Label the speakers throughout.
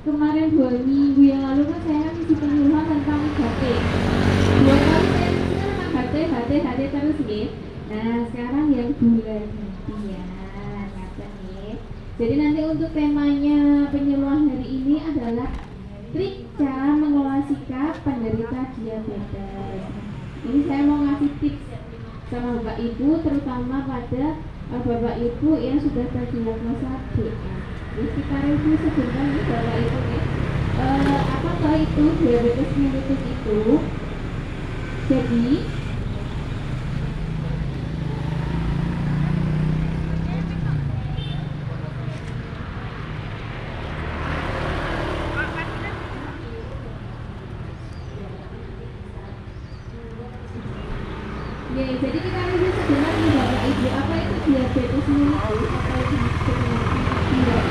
Speaker 1: kemarin 2 minggu yang lalu kan saya kan isi penyuluhan tentang HT. 2 kali saya isi kan tentang HT terus ya. Nah sekarang yang bulan impian kata nih. Jadi nanti untuk temanya penyuluhan hari ini adalah trik cara mengelola sikap penderita diabetes. Ini saya mau ngasih tips sama Bapak Ibu, terutama pada Bapak Ibu yang sudah terdiagnosa DA. Jadi kita review sebentar nih Bapak Ibu nih. Apakah itu diabetes mellitus itu? Jadi ya, jadi kita review sebentar nih Bapak Ibu, apa itu diabetes mellitus atau disebut dengan penyakit gula.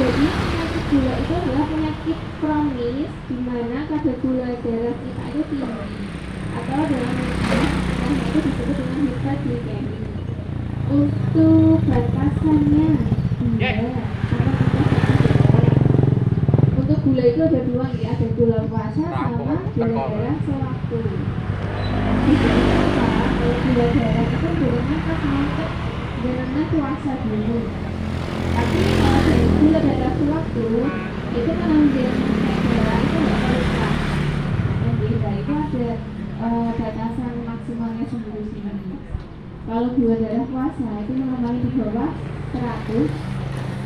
Speaker 1: Jadi penyakit gula itu adalah penyakit kronis di mana kadar gula darah kita itu tinggi atau dalam istilah itu disebut dengan hiperglikemi. Untuk batasannya gula untuk gula itu ada dua ya, ada gula puasa sama gula darah sewaktu. Kalau gula darah itu turunnya pas masuk jalannya puasa dulu. Tapi kalau dari gula darah sewaktu itu kan menjelang naik darah itu nggak perlu pas. Dan beda itu ada batasan maksimalnya sendiri. Kalau gula darah puasa itu normalnya di bawah 100.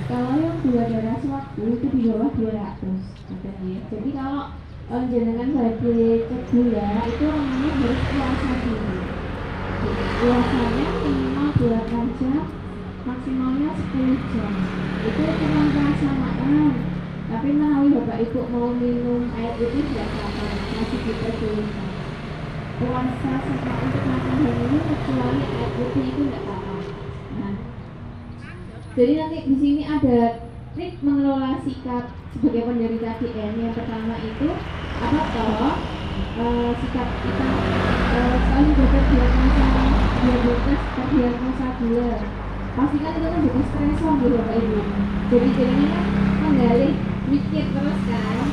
Speaker 1: Kalau yang gula darah sewaktu itu di bawah 200. Jadi kalau jenengan badai cek gula itu namanya harus puasa dulu. Puasanya minimal 8 jam, maksimalnya 10 jam. Itu cuma rasa makan. Tapi menawi Bapak Ibu mau minum air putih tidak apa-apa, masih kita bolehkan. Puasa sama untuk makan dan minum kecuali air putih itu tidak apa-apa. Nah, jadi nanti di sini ada trik mengelola sikap sebagai penderita DN. Yang pertama itu apa toh sikap kita kalau sudah terdiagnosa diabetes, terdiagnosa gula, pasti kan itu kan jadi stresor gitu Bapak Ibu. Jadi jadinya kan menggali mikir terus kan.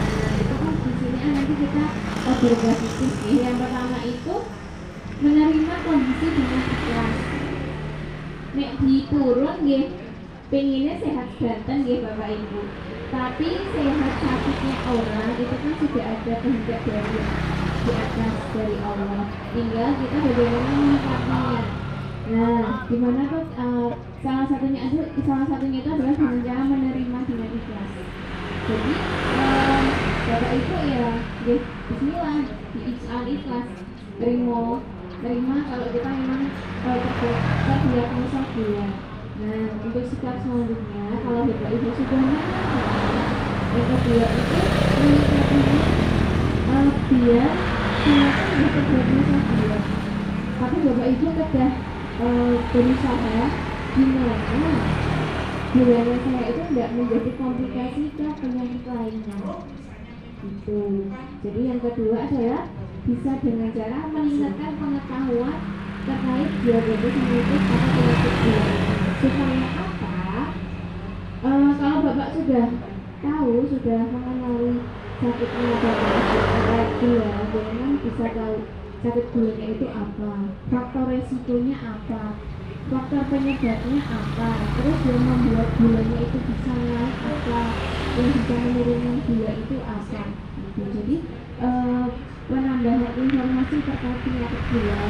Speaker 1: Nah itu kan di sini nanti kita berbagi tips ya. Yang pertama itu menerima kondisi dengan ikhlas. Nek diturun nggih pengennya sehat jantan nggih Bapak Ibu. Tapi sehat sakitnya orang itu kan sudah ada kehendak dari di atas dari Allah. Tinggal kita bagaimana menyikapinya. Nah, gimana tuh salah satunya itu adalah dengan cara menerima dengan ikhlas. Jadi Bapak Ibu ya, bismillah, ikhlas, terima kalau kita memang terdiagnosa gula. Nah, untuk sikap selanjutnya, kalau Bapak Ibu sudah yang kedua itu menyikapinya biar silakan bisa terdiagnosa gula. Tapi Bapak Ibu sudah berusaha gimana gulanya saya itu tidak menjadi komplikasi ke penyakit lainnya. Gitu. Jadi yang kedua adalah bisa dengan cara meningkatkan pengetahuan terkait diabetes mellitus atau penyakit gula. Supaya apa? Kalau Bapak sudah tahu, sudah mengenali sakitnya terkait gula, jangan bisa tahu sakit gulanya itu apa, faktor resikonya apa, faktor penyebabnya apa, terus yang membuat gulanya itu bisa naik apa, yang bisa menurunkan gula itu apa. Gitu. Jadi penambahan informasi terkait penyakit gula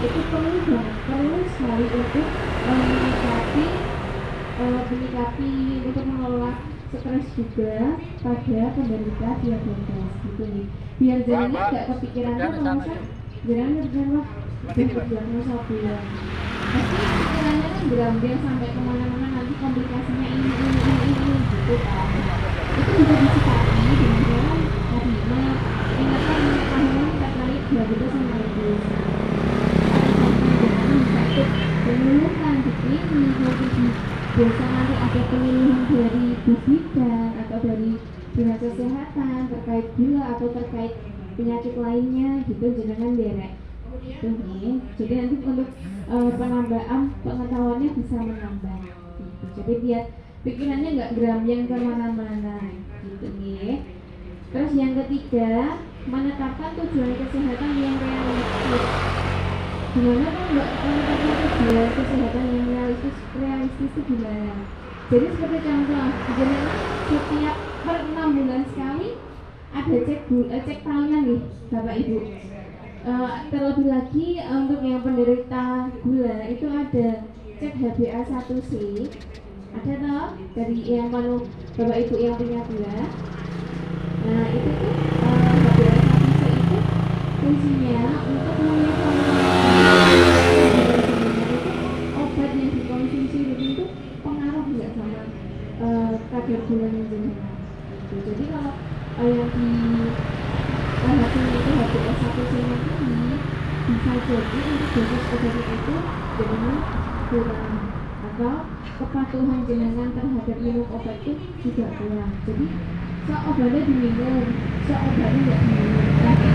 Speaker 1: itu perlu sekali untuk menyikapi untuk mengelola stres juga pada penderita diabetes gitu nih. Biar jalannya nggak kepikiran kalau jangan berjalan diagnosa gula. Pasti pikirannya kan berambang sampai kemana-mana, nanti komplikasinya ini gitu kan. Itu bisa disikapi dengan cara tadi ingatkan pengetahuan terkait diabetes mellitus. Jangan bisa ikut penyuluhan di klinik maupun di desa nanti ada penyuluhan dari bidan atau dari dinas kesehatan terkait gula atau terkait penyakit lainnya gitu, jangan derek. Jadi nanti untuk penambahan pengetahuannya bisa menambah gitu. Jadi biar pikirannya nggak gerambyang kemana-mana gitu ya. Terus yang ketiga, menetapkan tujuan kesehatan yang realistis. Gimana kan mbak menetapkan tujuan kesehatan yang realistis itu gimana? Jadi seperti contoh, jadi setiap per 6 bulan sekali ada cek tahunan nih Bapak Ibu. Terlebih lagi untuk yang penderita gula itu ada cek HbA1c, ada toh dari yang kalau Bapak Ibu yang punya gula. Nah itu tuh HbA1c itu fungsinya untuk mengevaluasi obat yang dikonsumsi rutin itu pengaruh nggak sama kadar gula jenengan. Jadi kalau yang di hasilnya itu HbA1c ini bisa jadi untuk dosis obatnya itu jenengan kurang atau kepatuhan jenengan terhadap minum obat itu juga kurang. Jadi obatnya diminum, obatnya nggak diminum. Tapi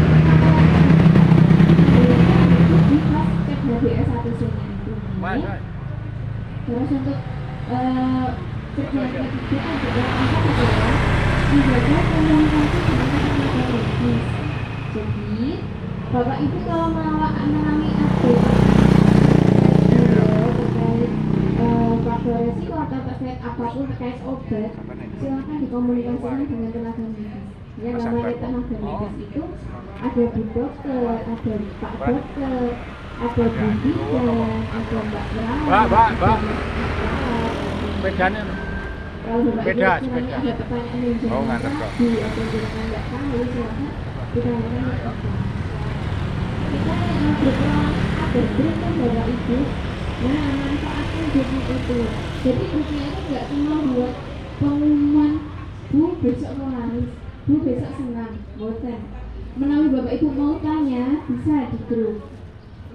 Speaker 1: itu bisa cek HbA1c-nya itu. Terus untuk cek yang ketiga adalah menjaga komunikasi dengan tenaga medis. Jadi Bapak Ibu kalau mengalami update terkait faktor resiko atau terkait apapun terkait obat, silakan dikomunikasikan dengan tenaga medis. Yang namanya tenaga medis itu ada Bu Dokter, ada Pak Dokter, ada Bu Bidan, ada Mbak Perawat.
Speaker 2: Bedanya
Speaker 1: Kalau Bapak
Speaker 2: beda,
Speaker 1: Ibu
Speaker 2: beda.
Speaker 1: ada pertanyaan yang jenengan tadi atau jenengan nggak tahu, silakan ditanyakan ke kita. Kita yang berperan ada grup kan Bapak Ibu. Nah, manfaatkan grupnya itu. Jadi grupnya itu nggak cuma buat pengumuman Bu besok mau nangis, Bu besok senang, bosan. Menawi Bapak Ibu mau tanya, bisa di grup.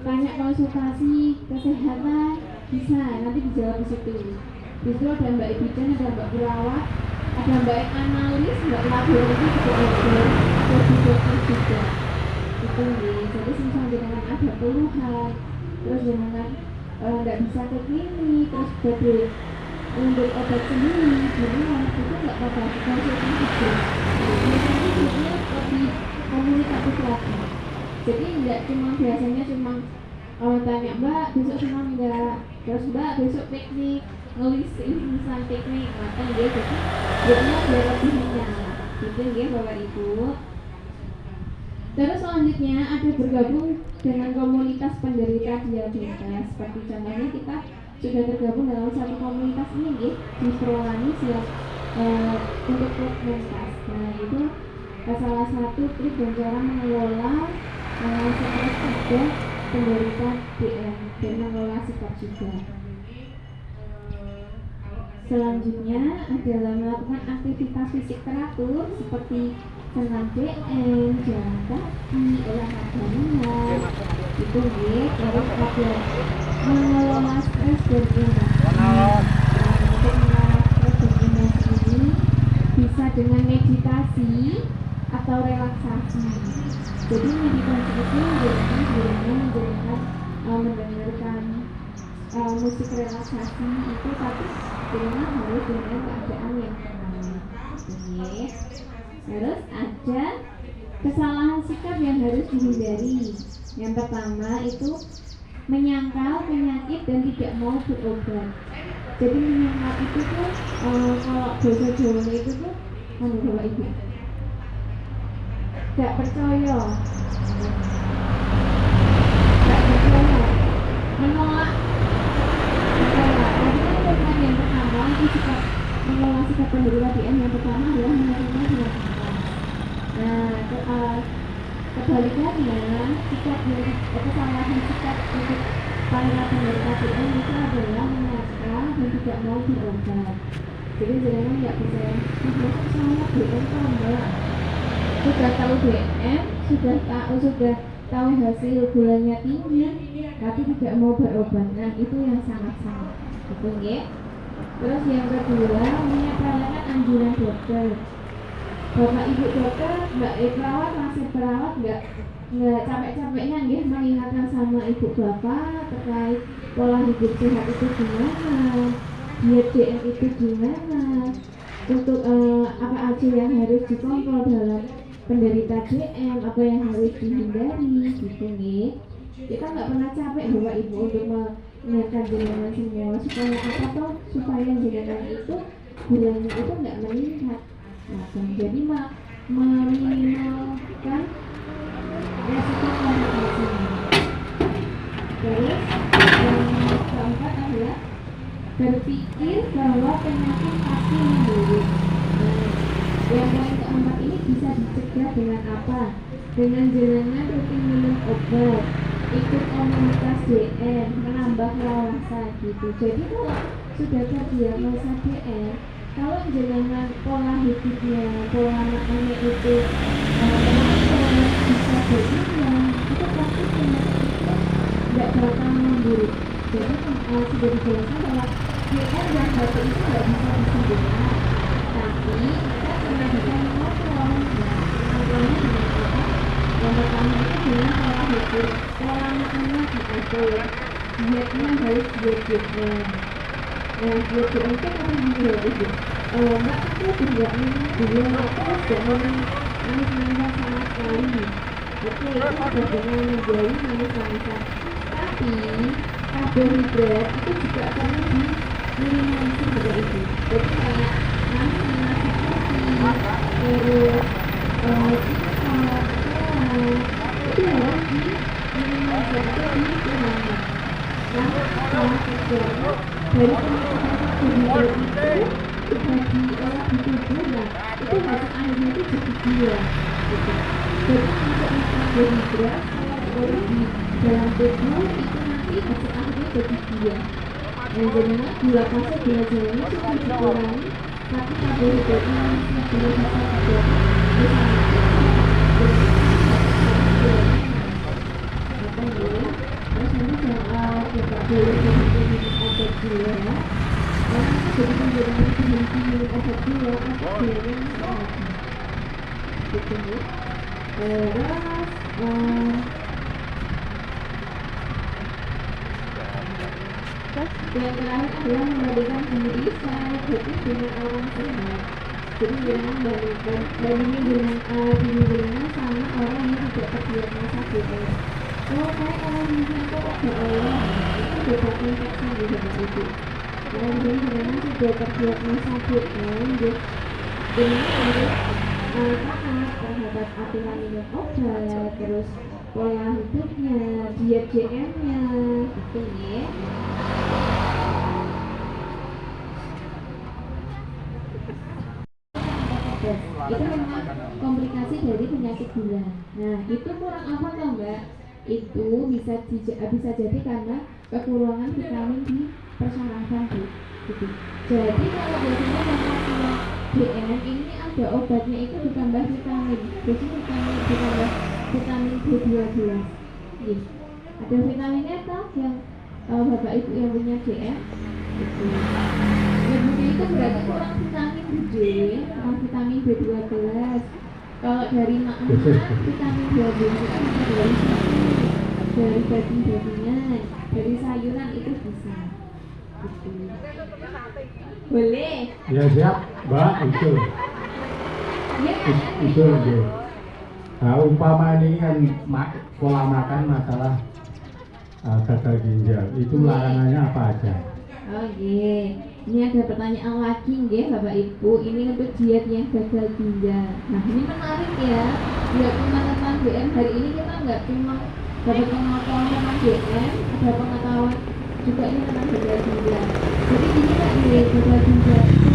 Speaker 1: Tanya konsultasi kesehatan, bisa, nanti dijawab di situ. Di situ ada Mbak Bidan, ada Mbak Perawat, ada Mbak analis, Mbak laboratorium juga ada, lebih dokter juga. Itu nih, jadi misalnya dengan ada keluhan, terus dengan nggak bisa ke klinik, terus badai untuk obat sendiri, jadi anak itu nggak apa-apa, konsultasi juga. Jadi grupnya lebih komunikatif lagi. Jadi nggak cuma biasanya cuma tanya Mbak besok senang nggak, terus Mbak besok teknik, nulis misalnya teknik, maka dia jadi grupnya biar lebih menyala. Gitu ya Bapak Ibu. Terus selanjutnya ada bergabung dengan komunitas penderita diabetes. Seperti contohnya kita sudah tergabung dalam satu komunitas ini ya, di Prolani untuk klub mentas. Nah itu salah satu trik dan cara mengelola stres pada penderita DM dan mengelola sikap juga. Selanjutnya adalah melakukan aktivitas fisik teratur seperti senam DM, jalan kaki, olahraga ringan, itu ya. Terus ada mengelola stres dan emosi. Untuk mengelola stres dan emosi ini bisa dengan meditasi atau relaksasi. Jadi meditasi itu mendengarkan musik relaksasi itu, tapi dengan harus dengan keadaan yang tenang. Terus ada kesalahan sikap yang harus dihindari. Yang pertama itu menyangkal penyakit dan tidak mau berobat. Jadi menyangkal itu tuh kalau bahasa Jawa itu tuh Bapak Ibu gak percaya, menolak. Tadi kan yang pertama itu sikap mengelola sikap penderita DM yang pertama adalah menerima dengan ikhlas. Nah, kebalikannya sikap yang kesalahan sikap untuk para penderita DM itu adalah menyangkal dan tidak mau berobat. Jadi jangan nggak percaya, masuk saya DM tambah. Sudah tahu DM, sudah tahu hasil gulanya tinggi, tapi tidak mau berobat. Nah itu yang sangat-sangat gitu ya. Terus yang kedua, menyepelekan anjuran dokter. Bapak Ibu dokter, Mbak perawat, masih perawat nggak capek-capeknya nggih mengingatkan sama ibu bapak terkait pola hidup sehat itu gimana, diet DM itu gimana, untuk apa aja yang harus dikontrol dalam penderita DM, apa yang harus dihindari gitu nih. Kita nggak pernah capek Bapak Ibu untuk mengingatkan jenengan semua supaya apa toh, supaya jenengan itu gulanya itu nggak meningkat. Nah, jadi meminimalkan resiko komplikasinya. Terus yang keempat adalah berpikir bahwa penyakit pasti memburuk. Nah, yang poin keempat ini bisa dicegah dengan apa? Dengan jenengan rutin minum obat, ikut komunitas DM, menambah wawasan gitu. Jadi kalau sudah terdiagnosa DM, kalau jenengan pola hidupnya, pola makannya itu bisa berubah, itu pasti penyakit itu tidak bakal memburuk. Jadi sudah dijelaskan bahwa DM dan batuk itu tidak bisa disembuhkan, tapi kita cuma bisa mengontrol. Contohnya dengan apa? Yang pertama itu dengan pola hidup, pola makannya diatur, dietnya harus diet DM. Nah, diet DM itu apa yang itu? Mbak aku tidak minum gula, terus tidak minum manis-manisan sama sekali. Oke, itu ada dengan menjauhi manis-manisan. Tapi karbohidrat itu juga perlu diminimalisir juga itu. Jadi kayak nasi putih, terus cikal, itu harus diminimalisir, itu dikurangi. Lalu salah satunya dari penggunaan karbohidrat itu diolah di tubuh, nah itu hasil akhirnya itu jadi gula gitu. Jadi untuk karbohidrat kalau diolah di dalam tubuh itu nanti hasil akhirnya jadi gula. Nah, jadinya gula pasir, gula jalannya sudah dikurangi, tapi karbohidratnya masih belum bisa dijaga. Terus nanti tidak boleh berhenti minum obat gula, karena jadi menjadikan berhenti minum obat gula, obat gulanya masih lagi gitu nih. Terus yang terakhir adalah membandingkan diri secara negatif dengan orang sehat. Jadi jangan bandingin dengan diri jenengan sama orang yang tidak terdiagnosa DM. Kalau saya orang yang kok ada orang itu beda konteks yang juga itu. Kalau jadi jenengan sudah terdiagnosa DM, jenengan harus taat terhadap aturan minum obat, terus pola hidupnya, diet DM-nya, gitu ya. Itu memang komplikasi dari penyakit gula. Nah, itu kurang apa toh Mbak? Itu bisa jadi karena kekurangan vitamin di persyaratan gitu. Jadi kalau biasanya yang pasien DM ini ada obatnya itu ditambah vitamin. Jadi vitamin ditambah vitamin B12. Gitu. Ada vitaminnya toh yang Bapak Ibu yang punya DM gitu. Ibunya itu berarti kurang vitamin B, kurang vitamin B12. Kalau dari makanan vitamin B12 itu bisa dari daging-dagingan, dari sayuran itu bisa. Gitu. Boleh?
Speaker 3: Ya siap, Mbak, itu.
Speaker 1: Iya kan?
Speaker 3: Itu aja. Nah, umpama ini kan pola makan masalah gagal ginjal, itu larangannya apa aja?
Speaker 1: Oh iya. Ini ada pertanyaan lagi nggih Bapak Ibu, ini untuk diet yang gagal ginjal. Nah, ini menarik ya. Nggak cuma tentang DM, hari ini kita nggak cuma dapat pengetahuan tentang DM, ada pengetahuan juga ini tentang gagal ginjal. Jadi ini Kak, gagal ginjal itu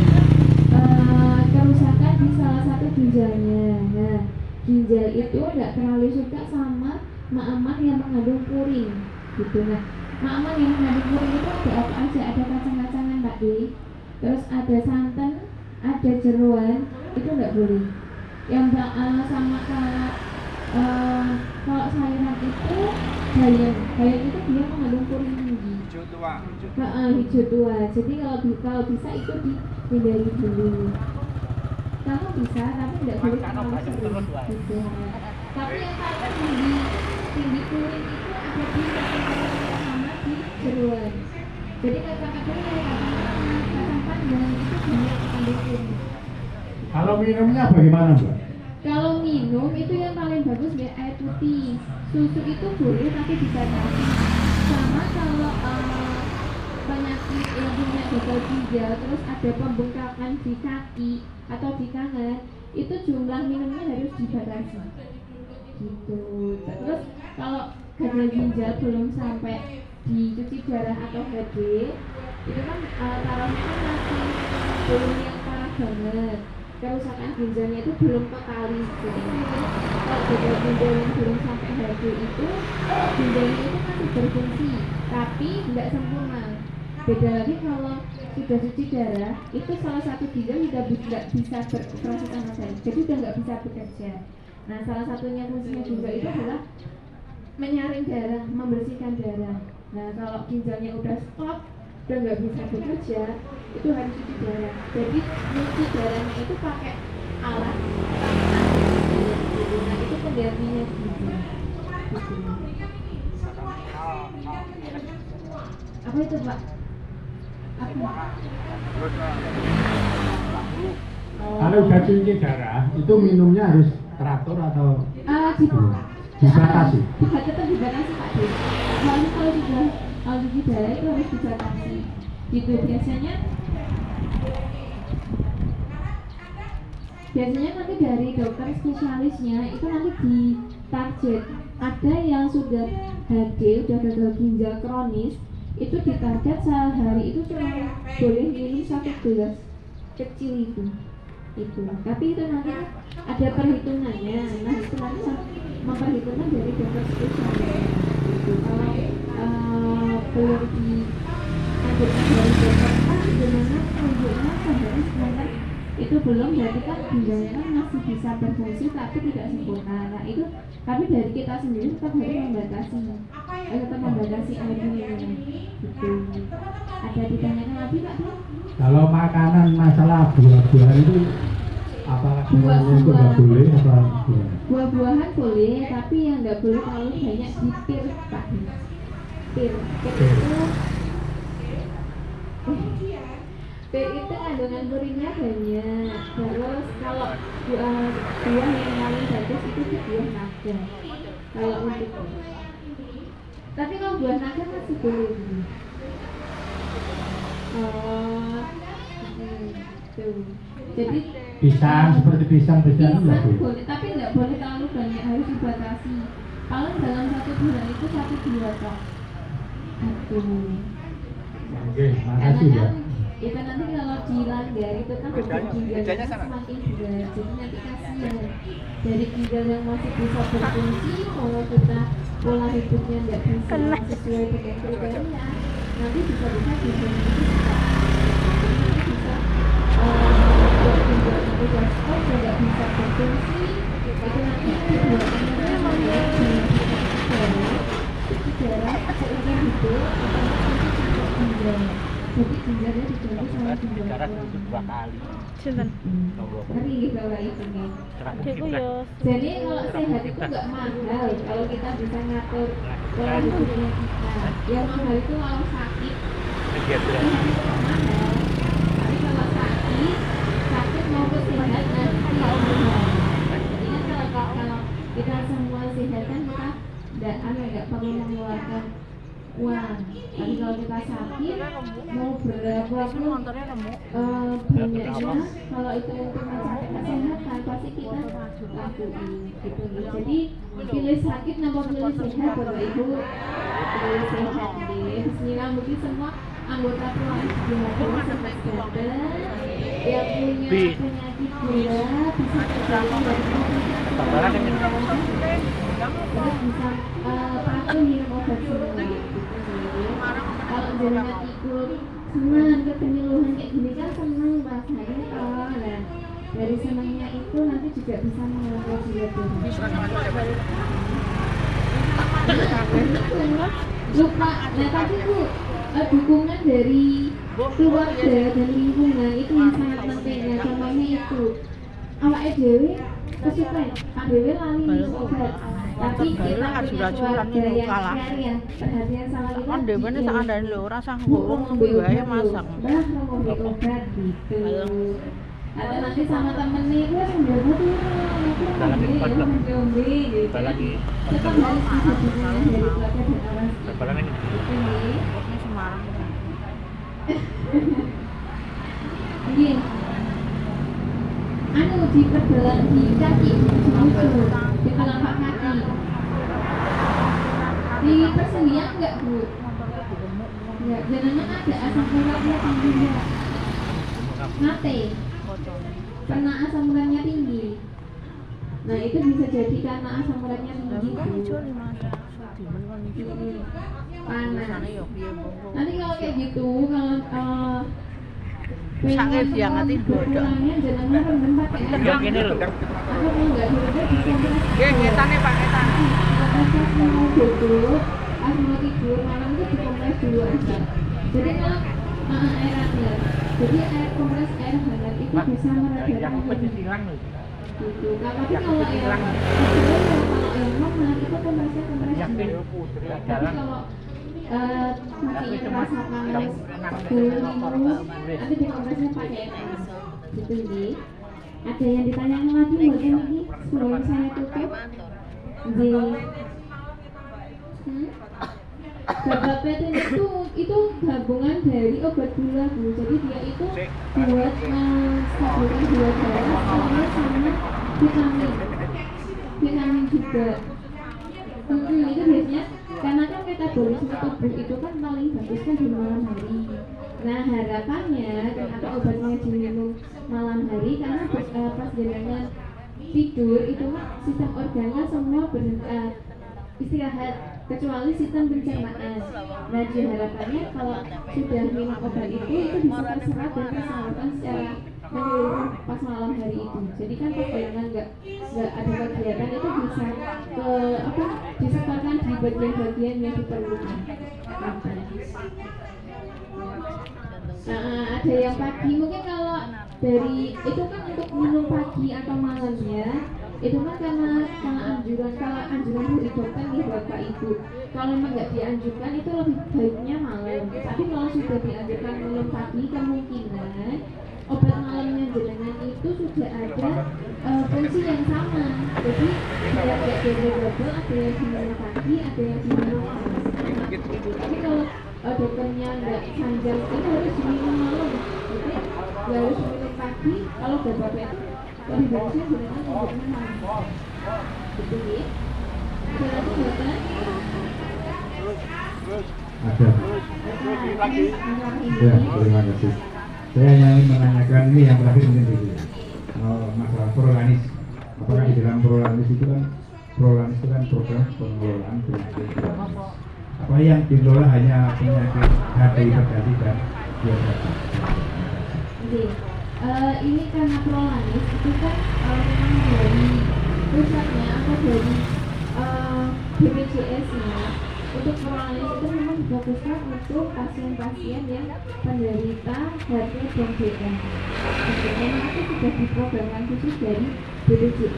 Speaker 1: kerusakan di salah satu ginjalnya. Nah, ginjal itu nggak terlalu suka sama makanan yang mengandung purin gitu. Nah, makanan yang mengandung purin itu ada apa aja? Ada kacang-kacangan Pak Di, terus ada santan, ada jeroan, itu nggak boleh. Yang sama kalau sayuran itu bayam itu dia mengandung purin tinggi. Hijau tua. Jadi kalau bisa itu dihindari dulu. Kamu bisa, tapi tidak boleh terlalu sering gitu. Tapi yang paling tinggi purin itu ada di kacang-kacangan sama di jeroan. Jadi kacang-kacangan pandang itu banyak mendukung.
Speaker 3: Kalau minumnya bagaimana, Mbak?
Speaker 1: Kalau minum itu yang paling bagus biar air putih. Susu itu boleh tapi dibatasi. Sama kalau penyakit yang punya gagal ginjal terus ada pembengkakan di kaki atau di tangan, itu jumlah minumnya harus dibatasi. Gitu. Terus kalau gagal ginjal belum sampai dicuci darah atau HB, itu kan taruhnya kan masih belum yang parah banget. Kerusakan ginjalnya itu belum kekali. Jadi kalau gagal ginjal yang belum sampai HB itu ginjalnya itu masih berfungsi tapi tidak sempurna. Beda lagi kalau sudah cuci darah, itu salah satu ginjal sudah tidak bisa beroperasi sama sekali, jadi sudah nggak bisa bekerja. Nah, salah satunya fungsinya ginjal itu adalah menyaring darah, membersihkan darah. Nah, kalau ginjalnya udah stop, udah nggak bisa bekerja, itu harus cuci darah. Jadi cuci darahnya itu pakai alat gitu. Nah, itu penggantinya ginjal. Gitu. Apa itu, Pak? Apa?
Speaker 3: Kalau udah cuci darah, itu minumnya harus teratur atau dibatasi?
Speaker 1: Tetap dibatasi, Pak. Soalnya kalau cuci darah itu harus dibatasi. Gitu biasanya nanti dari dokter spesialisnya itu nanti ditarget. Ada yang sudah HD, udah gagal ginjal kronis, itu ditarget sehari itu cuma boleh minum 1 gelas kecil itu. Tapi itu nanti ada perhitungannya. Nah, itu nanti memperhitungkan dari dokter spesialis. Gitu. Kalau belum dianjurkan dari dokter, gimana tunjuknya sehari sebentar itu belum, berarti kan ginjalnya kan masih bisa berfungsi tapi tidak sempurna. Nah, itu tapi dari kita sendiri tetap harus membatasi air minum. Gitu. Ada ditanyakan lagi, Pak?
Speaker 3: Kalau makanan masalah buah-buahan itu apakah semuanya itu nggak boleh apa?
Speaker 1: Buah-buahan boleh, tapi yang nggak boleh terlalu banyak di pir, Pak. Pir itu kandungan purinnya banyak. Terus kalau buah yang paling bagus itu di buah naga. Kalau untuk tapi kalau buah naga masih boleh. Tuh. Jadi
Speaker 3: Pisang seperti pisang
Speaker 1: boleh, tapi nggak boleh terlalu banyak, harus dibatasi. Paling dalam 1 bulan itu 1-2 tok.
Speaker 3: Oke, makasih ya.
Speaker 1: Itu nanti kalau dilanggar itu kan ginjalnya semakin berat, jadi nanti kasihan dari ginjal yang masih bisa berfungsi. Kalau kita pola hidupnya nggak bisa sesuai dengan kriteria, nanti bisa-bisa ginjalnya itu bisa ginjal itu udah stop, nggak bisa berfungsi. Itu nanti dibuatnya darah seiring hidup atau ginjal. Jadi ginjalnya diganti sama ginjal kurang.
Speaker 2: 2 kali.
Speaker 1: Ngeri kalau itu nih. Jadi kalau sehat itu nggak mahal kalau kita bisa ngatur pola hidupnya kita. Yang mahal itu kalau sakit. Sehat itu mahal. Tapi kalau sakit maupun sehat nanti mahal. Jadi kan kalau kita semua sehat kan kita nggak perlu mengeluarkan uang. Tapi kalau kita sakit mau berapa pun banyaknya, kalau itu untuk mencapai kesehatan pasti kita lakuin gitu. Jadi pilih sakit napa pilih sehat, Bapak Ibu? Pilih sehat deh. Bismillah, mungkin semua anggota keluarga sehat sehat yang punya penyakit gula bisa terjadi dari terus bisa patuh minum obat semua. Kalau jalannya ikut senang ke penyuluhan kayak gini kan senang rasanya. Nah, dari senangnya itu nanti juga bisa mengelola diri. Lupa. Nah, tadi Bu, dukungan dari keluarga dan lingkungan itu yang sangat penting. Nah, contohnya itu awake dhewe kesupen, Pak dhewe lali minum obat. Tapi kita punya keluarga yang care, yang perhatian sama kita.
Speaker 4: Kan dhewe sak andane lho ora usah
Speaker 1: Bu,
Speaker 4: ngomong
Speaker 1: ngombe
Speaker 4: kuwi wae
Speaker 1: obat
Speaker 4: masak.
Speaker 1: lho. Mbah, mau ngombe obat gitu. Atau nanti sama temennya gue ngombe obat tuh, aku ngombe gitu. Kita harus bisa hubungan dari keluarga dan orang sekitar. Gitu nih.
Speaker 4: Ini Semarang.
Speaker 1: Ini anu di pergelan di kaki, di telapak kaki. Di persendian enggak, Bu? Enggak, jenengan ada asam uratnya tinggi enggak? Mate. Karena asam uratnya tinggi. Nah, itu bisa jadi karena asam uratnya tinggi. Panas. Nanti kalau kayak gitu, kalau
Speaker 4: Sakit dia ngerti bodoh.
Speaker 1: kurangnya jenengan rendam pakai air.
Speaker 2: Ya gini loh.
Speaker 1: Aku mau enggak direndam di kompres.
Speaker 4: Nggih, ngetane Pak, ngetane.
Speaker 1: Pas mau duduk, pas mau tidur malam itu dikompres dulu aja. Jadi kalau air hangat, jadi air kompres air hangat itu bisa meredakan nyeri. Gitu. Tapi kalau air hangat itu kompresnya kompres dulu. Tapi kalau kakinya terasa panas, dulu nanti dikompresnya pakai air panas. Gitu nih. Ada yang ditanyakan lagi buat ini sebelum saya tutup? Gabapentin itu gabungan dari obat gula, Bu. Jadi dia itu buat menstabilkan gula darah sama vitamin juga. Itu biasanya karena kan metabolisme tubuh itu kan paling bagus kan di malam hari. Nah, harapannya kenapa obatnya diminum malam hari karena pas jenengan tidur itu sistem organnya semua istirahat kecuali sistem pencernaan. Nah, harapannya kalau sudah minum obat itu bisa terserap dan tersalurkan secara menyeluruh pas malam hari itu. Jadi kan pas jenengan nggak ada kegiatan itu bisa disetorkan di bagian-bagian yang diperlukan. Nah, ada yang pagi mungkin kalau dari itu kan untuk minum pagi atau malamnya itu kan karena anjuran dari dokter nih Bapak Ibu. Kalau memang nggak dianjurkan itu lebih baiknya malam. Tapi kalau sudah dianjurkan minum pagi kemungkinan obat malamnya jenengan itu sudah ada fungsi yang sama. Jadi tidak double, ada yang diminum pagi, ada yang diminum malam. Tapi kalau dokternya nggak sanjang itu harus diminum malam. Jadi nggak harus minum pagi. Kalau Bapak itu lebih bagusnya jenengan minum malam. Gitu ya. Ada lagi dokter?
Speaker 3: Ada. Ya, terima kasih. Saya hanya ingin menanyakan ini yang terakhir mungkin dulu. Masalah prolanis. Apakah di dalam prolanis itu kan program pengelolaan penyakit. Apa yang dikelola hanya penyakit hipertensi dan diabetes?
Speaker 1: Ini karena prolanis itu kan memang dari pusatnya atau dari BPJS-nya. Untuk prolanis itu memang difokuskan untuk pasien-pasien yang penderita HRT dan DM. Memang itu sudah diprogramkan khusus dari BPJS.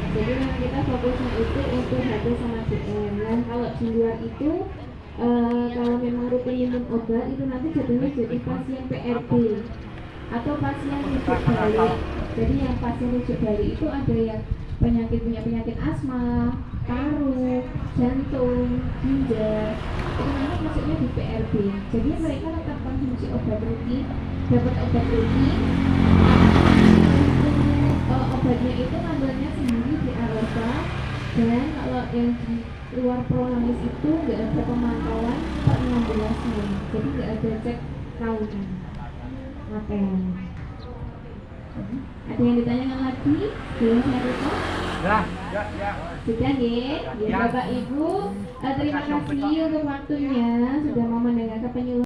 Speaker 1: Jadi memang kita fokusnya itu untuk HRT sama DM. Dan kalau di luar itu kalau memang rutin minum obat itu nanti jadinya jadi pasien PRB atau pasien rujuk balik. Jadi yang pasien rujuk balik itu ada yang punya penyakit asma, paru, jantung, ginjal. Itu nanti masuknya di PRB. Jadi mereka tetap konsumsi obat rutin, dapat obat rutin. Obatnya itu ngambilnya sendiri di Arosa. Dan kalau yang di luar prolanis itu nggak ada pemantauan per 16 hari. Jadi nggak ada cek tahunan. Ngapain? Ada yang ditanyakan lagi? Belum saya tutup?
Speaker 2: Ya.
Speaker 1: Sudah ya, Bapak Ibu, terima kasih untuk waktunya sudah mau mendengarkan penyuluhan.